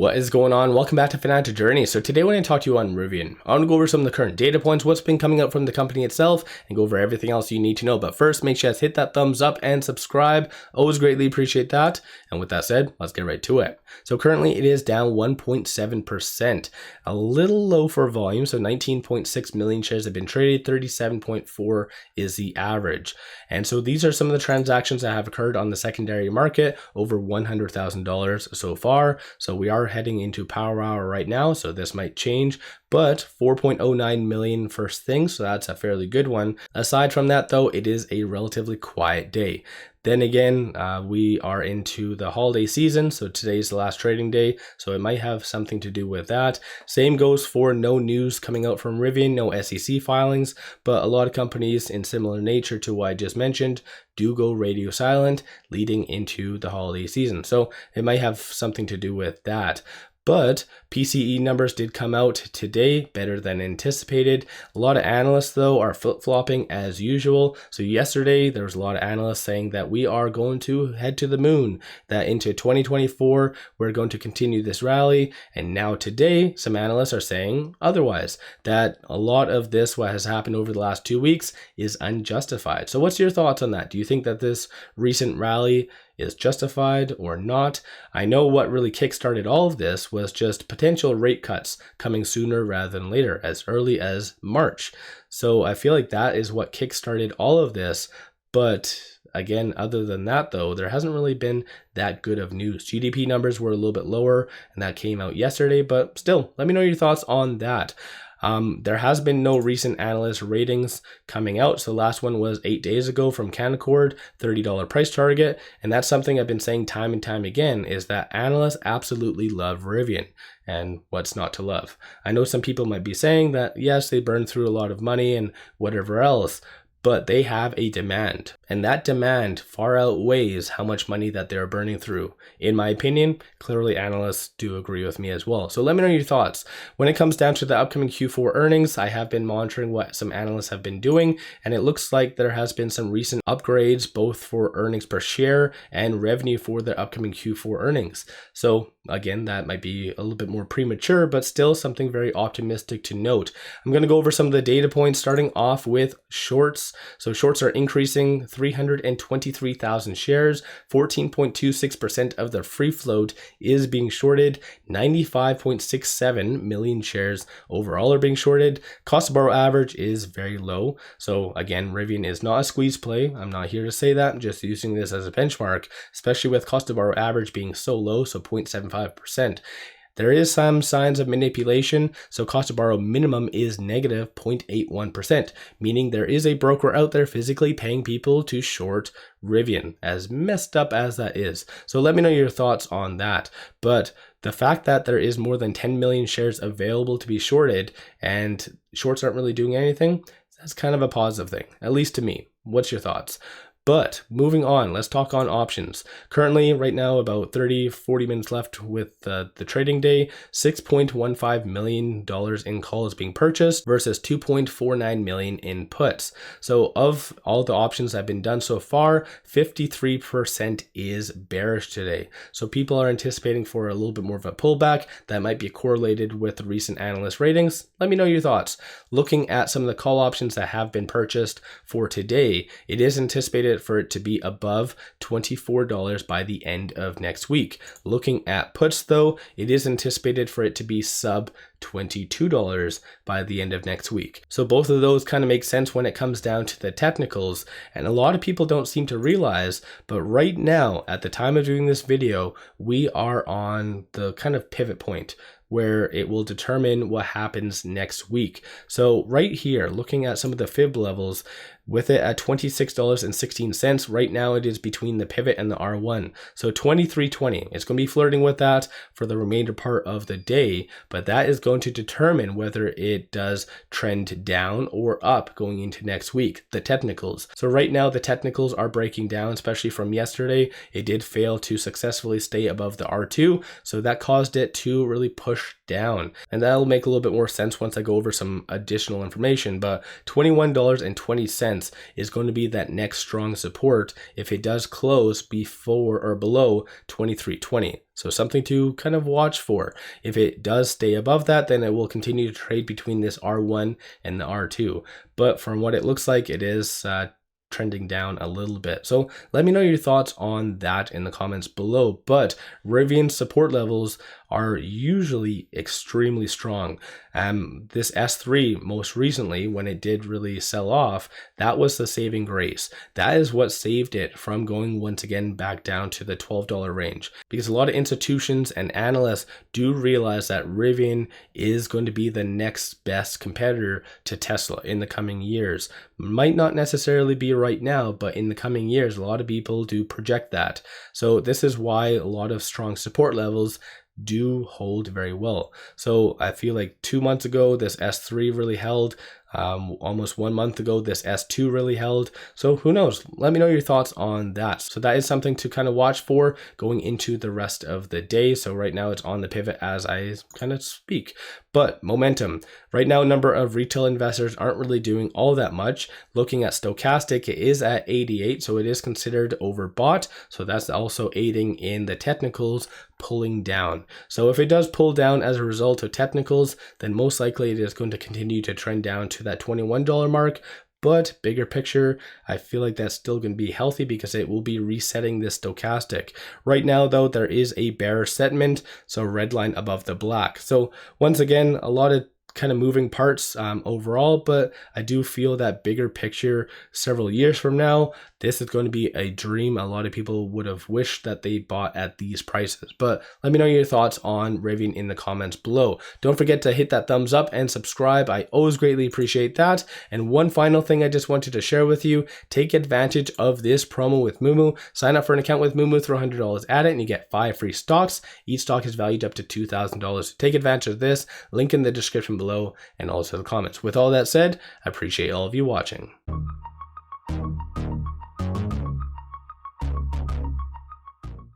What is going on? Welcome back to Financial Journey. So today I want to talk to you on Rivian. I want to go over some of the current data points, what's been coming out from the company itself, and go over everything else you need to know. But first, make sure you guys hit that thumbs up and subscribe. Always greatly appreciate that. And with that said, let's get right to it. So currently it is down 1.7%, a little low for volume. So 19.6 million shares have been traded, 37.4 is the average. And so these are some of the transactions that have occurred on the secondary market, over $100,000 so far. So we are heading into power hour right now, so this might change, but 4.09 million first thing, so that's a fairly good one. Aside from that though, it is a relatively quiet day. Then again, we are into the holiday season, so today's the last trading day, so it might have something to do with that. Same goes for no news coming out from Rivian, no SEC filings, but a lot of companies in similar nature to what I just mentioned do go radio silent leading into the holiday season. So it might have something to do with that. But PCE numbers did come out today, better than anticipated. A lot of analysts, though, are flip-flopping as usual. So yesterday, there was a lot of analysts saying that we are going to head to the moon, that into 2024, we're going to continue this rally. And now today, some analysts are saying otherwise, that a lot of this, what has happened over the last 2 weeks, is unjustified. So what's your thoughts on that? Do you think that this recent rally is justified or not? I know what really kickstarted all of this was just potential rate cuts coming sooner rather than later, as early as March. So I feel like that is what kickstarted all of this. But again, other than that though, there hasn't really been that good of news. GDP numbers were a little bit lower and that came out yesterday, but still, let me know your thoughts on that. There has been no recent analyst ratings coming out. So the last one was 8 days ago from Canaccord, $30 price target. And that's something I've been saying time and time again, is that analysts absolutely love Rivian. And what's not to love? I know some people might be saying that, yes, they burn through a lot of money and whatever else, but they have a demand, and that demand far outweighs how much money that they're burning through. In my opinion, clearly analysts do agree with me as well. So let me know your thoughts. When it comes down to the upcoming Q4 earnings, I have been monitoring what some analysts have been doing, and it looks like there has been some recent upgrades both for earnings per share and revenue for the upcoming Q4 earnings. So again, that might be a little bit more premature, but still something very optimistic to note. I'm going to go over some of the data points, starting off with shorts. So shorts are increasing 323,000 shares, 14.26% of the free float is being shorted, 95.67 million shares overall are being shorted. Cost to borrow average is very low. So again, Rivian is not a squeeze play. I'm not here to say that. I'm just using this as a benchmark, especially with cost to borrow average being so low, so 0.75%. There is some signs of manipulation, so cost to borrow minimum is negative 0.81%, meaning there is a broker out there physically paying people to short Rivian, as messed up as that is. So let me know your thoughts on that. But the fact that there is more than 10 million shares available to be shorted and shorts aren't really doing anything, that's kind of a positive thing, at least to me. What's your thoughts? But moving on, let's talk on options. Currently, right now, about 30-40 minutes left with the trading day, $6.15 million in calls being purchased versus $2.49 million in puts. So of all the options that have been done so far, 53% is bearish today. So people are anticipating for a little bit more of a pullback that might be correlated with the recent analyst ratings. Let me know your thoughts. Looking at some of the call options that have been purchased for today, it is anticipated for it to be above $24 by the end of next week. Looking at puts though, it is anticipated for it to be sub $22 by the end of next week. So both of those kind of make sense when it comes down to the technicals, and a lot of people don't seem to realize, but right now at the time of doing this video, we are on the kind of pivot point where it will determine what happens next week. So right here, looking at some of the fib levels, with it at $26.16, right now it is between the pivot and the R1. So 23.20, it's going to be flirting with that for the remainder part of the day, but that is going to determine whether it does trend down or up going into next week, the technicals. So right now the technicals are breaking down, especially from yesterday. It did fail to successfully stay above the R2, so that caused it to really push down. And that'll make a little bit more sense once I go over some additional information, but $21.20 resistance is going to be that next strong support if it does close before or below 23.20. So something to kind of watch for. If it does stay above that, then it will continue to trade between this R1 and the R2. But from what it looks like, it is trending down a little bit. So let me know your thoughts on that in the comments below. But Rivian support levels are usually extremely strong. This S3 most recently, when it did really sell off, that was the saving grace. That is what saved it from going once again back down to the $12 range, because a lot of institutions and analysts do realize that Rivian is going to be the next best competitor to Tesla in the coming years. Might not necessarily be right now, but in the coming years, a lot of people do project that. So this is why a lot of strong support levels do hold very well. So I feel like 2 months ago, this S3 really held. Almost 1 month ago, this S2 really held. So who knows? Let me know your thoughts on that. So that is something to kind of watch for going into the rest of the day. So right now it's on the pivot as I kind of speak. But momentum. Right now, a number of retail investors aren't really doing all that much. Looking at stochastic, it is at 88, so it is considered overbought. So that's also aiding in the technicals pulling down. So if it does pull down as a result of technicals, then most likely it is going to continue to trend down to that $21 mark. But bigger picture, I feel like that's still going to be healthy because it will be resetting this stochastic. Right now, though, there is a bearish sentiment, so red line above the black. So once again, a lot of kind of moving parts overall, but I do feel that bigger picture several years from now, this is going to be a dream. A lot of people would have wished that they bought at these prices. But let me know your thoughts on Rivian in the comments below. Don't forget to hit that thumbs up and subscribe. I always greatly appreciate that. And one final thing I just wanted to share with you, take advantage of this promo with Moomoo. Sign up for an account with Moomoo, throw $100 at it, and you get 5 free stocks. Each stock is valued up to $2,000. Take advantage of this. Link in the description below and also the comments. With all that said, I appreciate all of you watching.